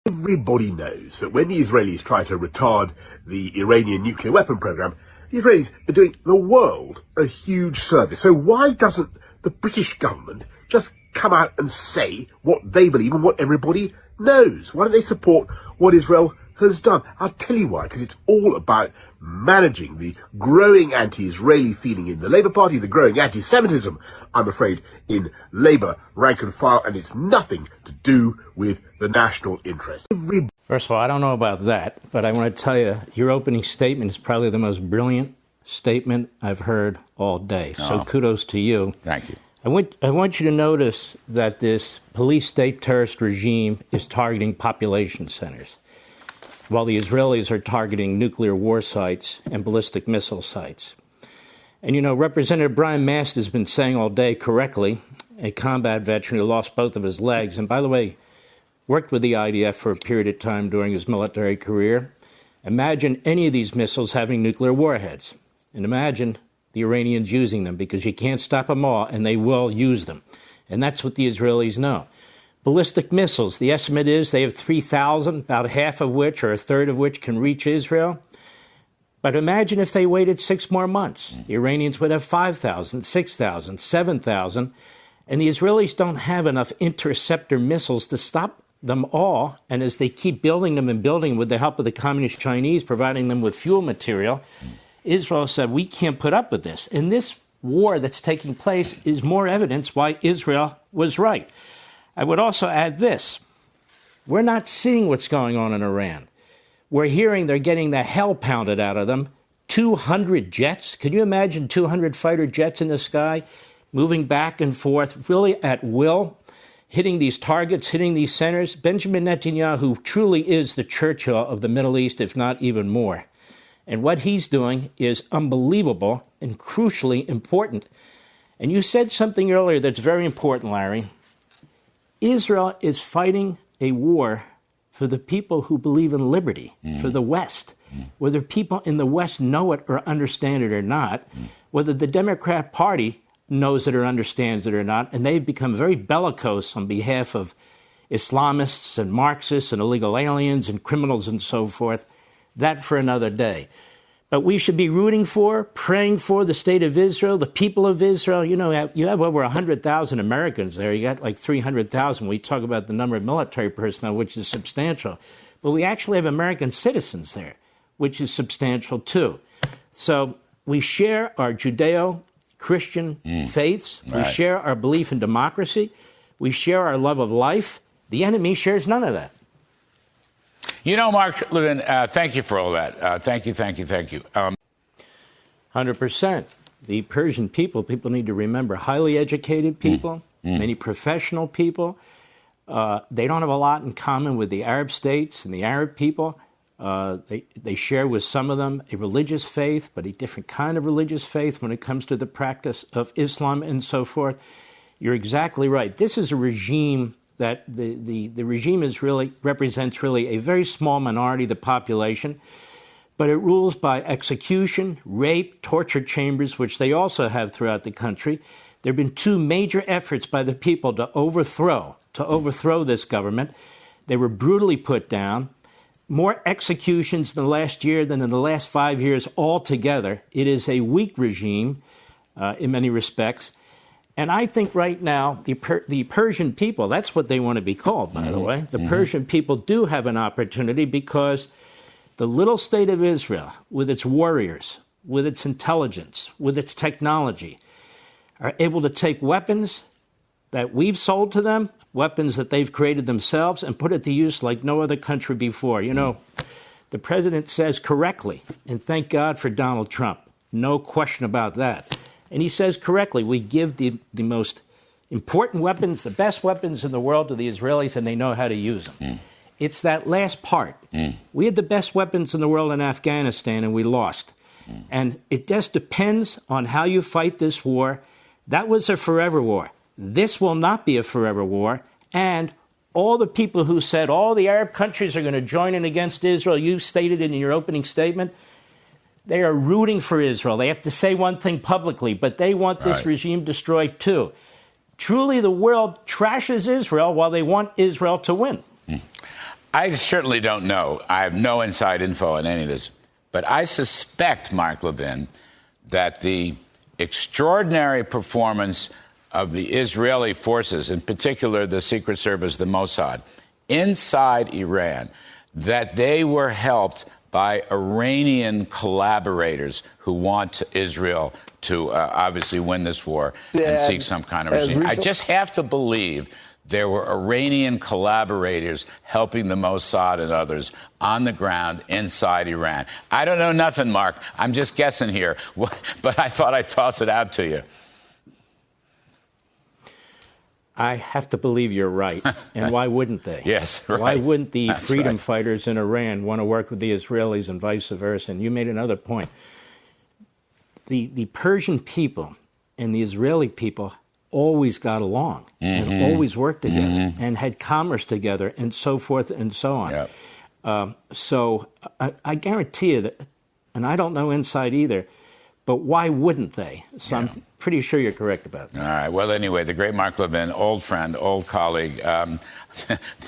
Everybody knows that when the Israelis try to retard the Iranian nuclear weapon program, the Israelis are doing the world a huge service. So why doesn't the British government just come out and say what they believe and what everybody knows? Why don't they support what Israel has done? I'll tell you why, because it's all about managing the growing anti-Israeli feeling in the Labour Party, the growing anti-Semitism, I'm afraid, in Labour rank and file, and it's nothing to do with the national interest. First of all, I don't know about that, but I want to tell you, your opening statement is probably the most brilliant statement I've heard all day. So kudos to you. Thank you. I want you to notice that this police state terrorist regime is targeting population centers, while the Israelis are targeting nuclear war sites and ballistic missile sites. And, you know, Representative Brian Mast has been saying all day correctly, a combat veteran who lost both of his legs, and by the way, worked with the IDF for a period of time during his military career. Imagine any of these missiles having nuclear warheads, and imagine the Iranians using them, because you can't stop them all, and they will use them. And that's what the Israelis know. Ballistic missiles, the estimate is they have 3,000, about half of which or a third of which can reach Israel. But imagine if they waited 6 more months. The Iranians would have 5,000, 6,000, 7,000, and the Israelis don't have enough interceptor missiles to stop them all. And as they keep building them and building with the help of the communist Chinese, providing them with fuel material, Israel said, we can't put up with this. And this war that's taking place is more evidence why Israel was right. I would also add this. We're not seeing what's going on in Iran. We're hearing they're getting the hell pounded out of them. 200 jets. Can you imagine 200 fighter jets in the sky moving back and forth, really at will, hitting these targets, hitting these centers? Benjamin Netanyahu truly is the Churchill of the Middle East, if not even more. And what he's doing is unbelievable and crucially important. And you said something earlier that's very important, Larry. Israel is fighting a war for the people who believe in liberty, for the West. Whether people in the West know it or understand it or not, whether the Democrat Party knows it or understands it or not, and they've become very bellicose on behalf of Islamists and Marxists and illegal aliens and criminals and so forth, that for another day. But we should be rooting for, praying for the state of Israel, the people of Israel. You know, you have over 100,000 Americans there. You got like 300,000. We talk about the number of military personnel, which is substantial. But we actually have American citizens there, which is substantial too. So we share our Judeo-Christian faiths. Right. We share our belief in democracy. We share our love of life. The enemy shares none of that. You know, Mark Levin, thank you for all that. Thank you. 100%. The Persian people need to remember, highly educated people, many professional people. They don't have a lot in common with the Arab states and the Arab people. They share with some of them a religious faith, but a different kind of religious faith when it comes to the practice of Islam and so forth. You're exactly right. This is a regime that the regime represents a very small minority of the population, but it rules by execution, rape, torture chambers, which they also have throughout the country. There have been 2 major efforts by the people to overthrow this government. They were brutally put down. More executions in the last year than in the last 5 years altogether. It is a weak regime in many respects. And I think right now, the Persian people, that's what they want to be called, by the way. The Persian people do have an opportunity because the little state of Israel, with its warriors, with its intelligence, with its technology, are able to take weapons that we've sold to them, weapons that they've created themselves, and put it to use like no other country before. You know, the president says correctly, and thank God for Donald Trump. No question about that. And he says correctly, we give the most important weapons, the best weapons in the world to the Israelis, and they know how to use them. It's that last part. We had the best weapons in the world in Afghanistan, and we lost. And it just depends on how you fight this war. That was a forever war. This will not be a forever war. And all the people who said all the Arab countries are going to join in against Israel, you stated it in your opening statement, they are rooting for Israel. They have to say one thing publicly, but they want this regime destroyed too. Truly, the world trashes Israel while they want Israel to win. I certainly don't know. I have no inside info on any of this. But I suspect, Mark Levin, that the extraordinary performance of the Israeli forces, in particular the Secret Service, the Mossad, inside Iran, that they were helped by Iranian collaborators who want Israel to obviously win this war and seek some kind of regime. I just have to believe there were Iranian collaborators helping the Mossad and others on the ground inside Iran. I don't know nothing, Mark. I'm just guessing here, but I thought I'd toss it out to you. I have to believe you're right. And why wouldn't they? Yes, right. Why wouldn't the That's freedom right. fighters in Iran want to work with the Israelis and vice versa? And you made another point. The Persian people and the Israeli people always got along and always worked together and had commerce together and so forth and so on. Yep. So I guarantee you that, and I don't know inside either, but why wouldn't they? So I'm pretty sure you're correct about that. All right. Well, anyway, the great Mark Levin, old friend, old colleague,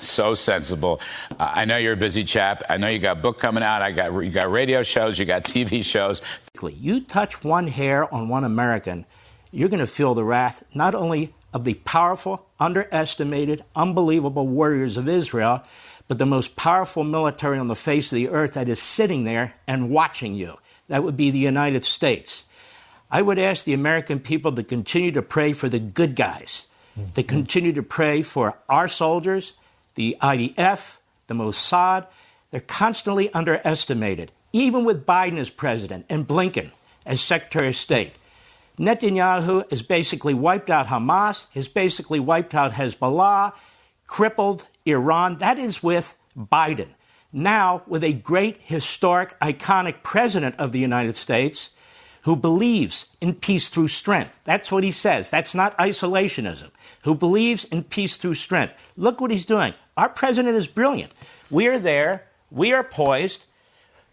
so sensible. I know you're a busy chap. I know you got a book coming out. You got radio shows. You got TV shows. You touch one hair on one American, you're going to feel the wrath not only of the powerful, underestimated, unbelievable warriors of Israel, but the most powerful military on the face of the earth that is sitting there and watching you. That would be the United States. I would ask the American people to continue to pray for the good guys, to continue to pray for our soldiers, the IDF, the Mossad. They're constantly underestimated, even with Biden as president and Blinken as Secretary of State. Netanyahu has basically wiped out Hamas, has basically wiped out Hezbollah, crippled Iran. That is with Biden. Now, with a great, historic, iconic president of the United States who believes in peace through strength. That's what he says. That's not isolationism. Who believes in peace through strength. Look what he's doing. Our president is brilliant. We are there. We are poised.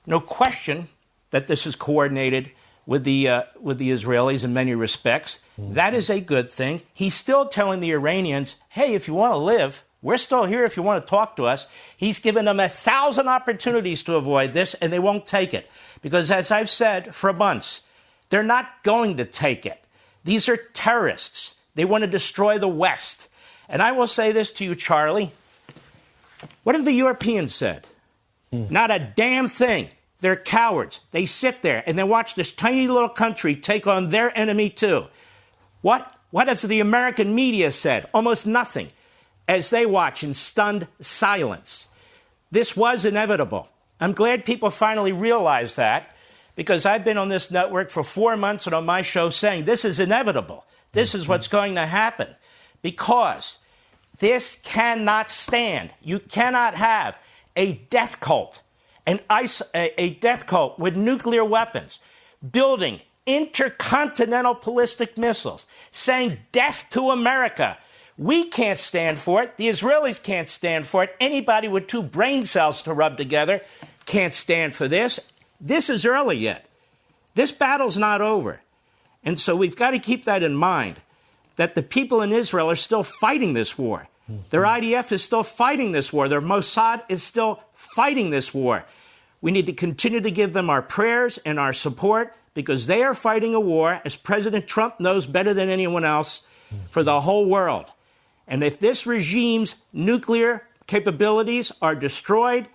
No question that this is coordinated with the Israelis in many respects. That is a good thing. He's still telling the Iranians, hey, if you want to live, we're still here if you want to talk to us. He's given them 1,000 opportunities to avoid this, and they won't take it. Because as I've said for months, they're not going to take it. These are terrorists. They want to destroy the West. And I will say this to you, Charlie. What have the Europeans said? Not a damn thing. They're cowards. They sit there and they watch this tiny little country take on their enemy too. What has the American media said? Almost nothing. As they watch in stunned silence. This was inevitable. I'm glad people finally realize that, because I've been on this network for 4 months and on my show saying this is inevitable. This is what's going to happen. Because this cannot stand. You cannot have a death cult, a death cult with nuclear weapons, building intercontinental ballistic missiles, saying death to America. We can't stand for it. The Israelis can't stand for it. Anybody with 2 brain cells to rub together can't stand for this. This is early yet. This battle's not over. And so we've got to keep that in mind, that the people in Israel are still fighting this war. Their IDF is still fighting this war. Their Mossad is still fighting this war. We need to continue to give them our prayers and our support, because they are fighting a war, as President Trump knows better than anyone else, for the whole world. And if this regime's nuclear capabilities are destroyed,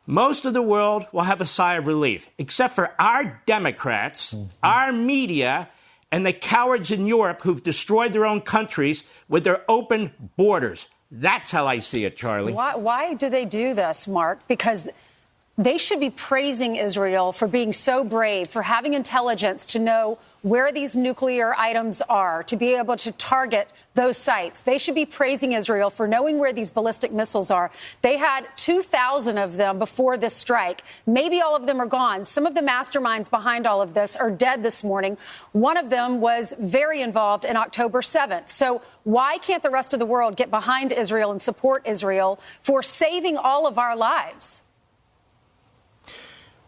most of the world will have a sigh of relief, except for our Democrats, our media, and the cowards in Europe who've destroyed their own countries with their open borders. That's how I see it, Charlie. Why do they do this, Mark? Because they should be praising Israel for being so brave, for having intelligence to know where these nuclear items are, to be able to target those sites. They should be praising Israel for knowing where these ballistic missiles are. They had 2,000 of them before this strike. Maybe all of them are gone. Some of the masterminds behind all of this are dead this morning. One of them was very involved in October 7th. So why can't the rest of the world get behind Israel and support Israel for saving all of our lives?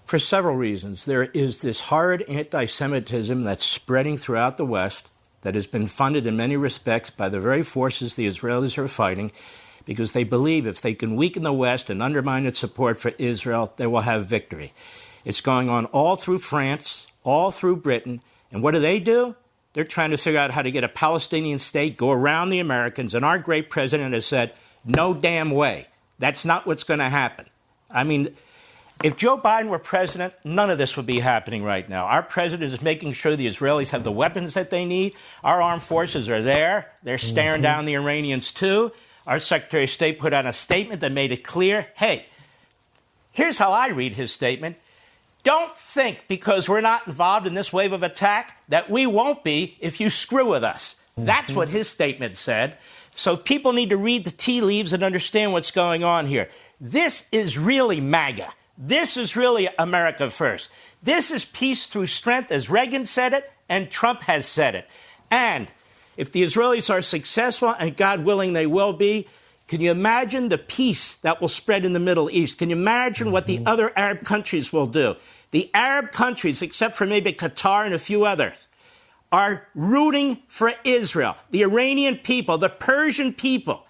For several reasons. There is this horrid anti-Semitism that's spreading throughout the West, that has been funded in many respects by the very forces the Israelis are fighting, because they believe if they can weaken the West and undermine its support for Israel, they will have victory. It's going on all through France, all through Britain. And what do? They're trying to figure out how to get a Palestinian state, go around the Americans. And our great president has said, no damn way. That's not what's going to happen. I mean, if Joe Biden were president, none of this would be happening right now. Our president is making sure the Israelis have the weapons that they need. Our armed forces are there. They're staring down the Iranians, too. Our Secretary of State put out a statement that made it clear, hey, here's how I read his statement. Don't think because we're not involved in this wave of attack that we won't be if you screw with us. That's what his statement said. So people need to read the tea leaves and understand what's going on here. This is really MAGA. This is really America first. This is peace through strength, as Reagan said it, and Trump has said it. And if the Israelis are successful, and God willing they will be, can you imagine the peace that will spread in the Middle East? Can you imagine what the other Arab countries will do? The Arab countries, except for maybe Qatar and a few others, are rooting for Israel. The Iranian people, the Persian people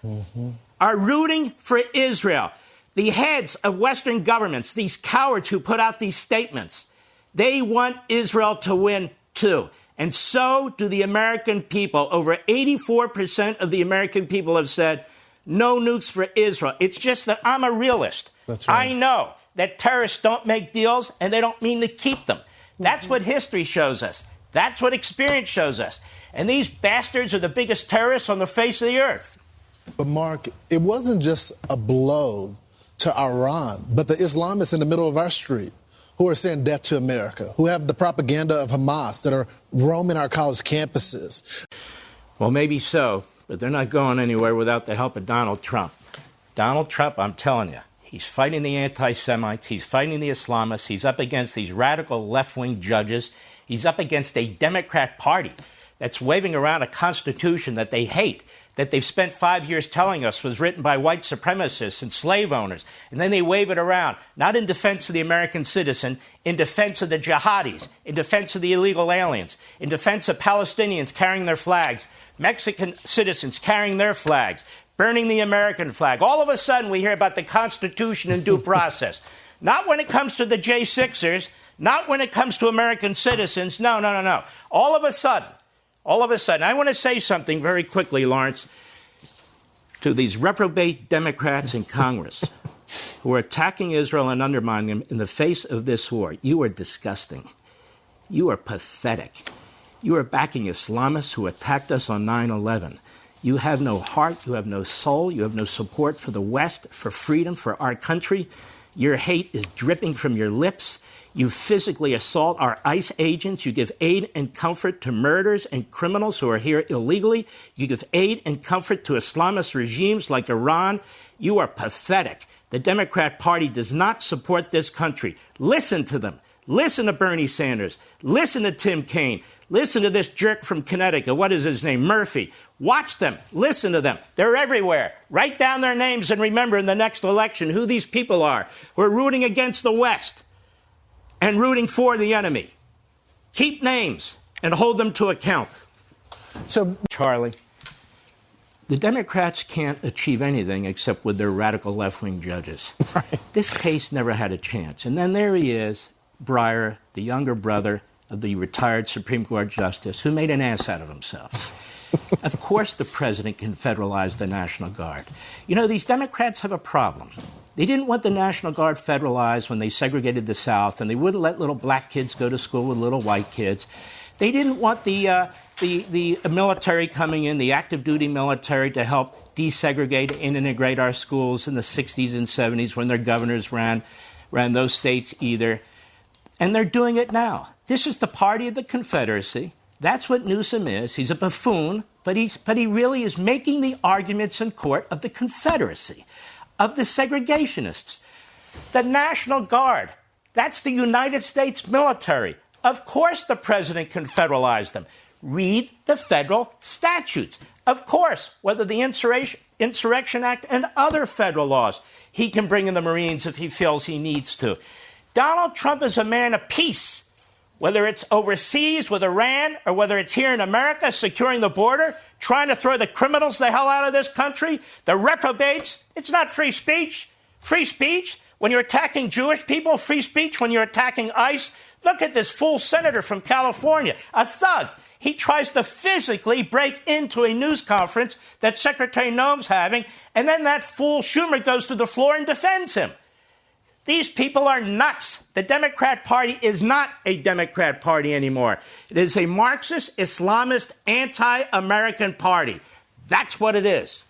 are rooting for Israel. The heads of Western governments, these cowards who put out these statements, they want Israel to win too. And so do the American people. Over 84% of the American people have said, no nukes for Israel. It's just that I'm a realist. That's right. I know that terrorists don't make deals and they don't mean to keep them. That's what history shows us. That's what experience shows us. And these bastards are the biggest terrorists on the face of the earth. But Mark, it wasn't just a blow to Iran, but the Islamists in the middle of our street who are saying death to America, who have the propaganda of Hamas that are roaming our college campuses. Well, maybe so, but they're not going anywhere without the help of Donald Trump. Donald Trump, I'm telling you, he's fighting the anti-Semites, he's fighting the Islamists, he's up against these radical left-wing judges, he's up against a Democrat Party that's waving around a constitution that they hate, that they've spent 5 years telling us was written by white supremacists and slave owners. And then they wave it around, not in defense of the American citizen, in defense of the jihadis, in defense of the illegal aliens, in defense of Palestinians carrying their flags, Mexican citizens carrying their flags, burning the American flag. All of a sudden we hear about the Constitution and due process. Not when it comes to the J6ers, not when it comes to American citizens. No. All of a sudden, I want to say something very quickly, Lawrence, to these reprobate Democrats in Congress who are attacking Israel and undermining them in the face of this war. You are disgusting. You are pathetic. You are backing Islamists who attacked us on 9/11. You have no heart. You have no soul. You have no support for the West, for freedom, for our country. Your hate is dripping from your lips. You physically assault our ICE agents. You give aid and comfort to murderers and criminals who are here illegally. You give aid and comfort to Islamist regimes like Iran. You are pathetic. The Democrat Party does not support this country. Listen to them. Listen to Bernie Sanders. Listen to Tim Kaine. Listen to this jerk from Connecticut. What is his name? Murphy. Watch them. Listen to them. They're everywhere. Write down their names and remember in the next election who these people are who are rooting against the West and rooting for the enemy. Keep names and hold them to account. So, Charlie, the Democrats can't achieve anything except with their radical left-wing judges. Right. This case never had a chance. And then there he is, Breyer, the younger brother of the retired Supreme Court Justice, who made an ass out of himself. Of course the president can federalize the National Guard. You know, these Democrats have a problem. They didn't want the National Guard federalized when they segregated the South, and they wouldn't let little black kids go to school with little white kids. They didn't want the military coming in, the active duty military, to help desegregate and integrate our schools in the 60s and 70s when their governors ran those states either. And they're doing it now. This is the party of the Confederacy. That's what Newsom is. He's a buffoon, but he really is making the arguments in court of the Confederacy, of the segregationists. The National Guard, that's the United States military. Of course the president can federalize them. Read the federal statutes. Of course, whether the Insurrection Act and other federal laws, he can bring in the Marines if he feels he needs to. Donald Trump is a man of peace. whether it's overseas with Iran or whether it's here in America securing the border, trying to throw the criminals the hell out of this country, the reprobates. It's not free speech. Free speech when you're attacking Jewish people, free speech when you're attacking ICE. Look at this fool senator from California, a thug. He tries to physically break into a news conference that Secretary Noem's having, and then that fool Schumer goes to the floor and defends him. These people are nuts. The Democrat Party is not a Democrat Party anymore. It is a Marxist, Islamist, anti-American party. That's what it is.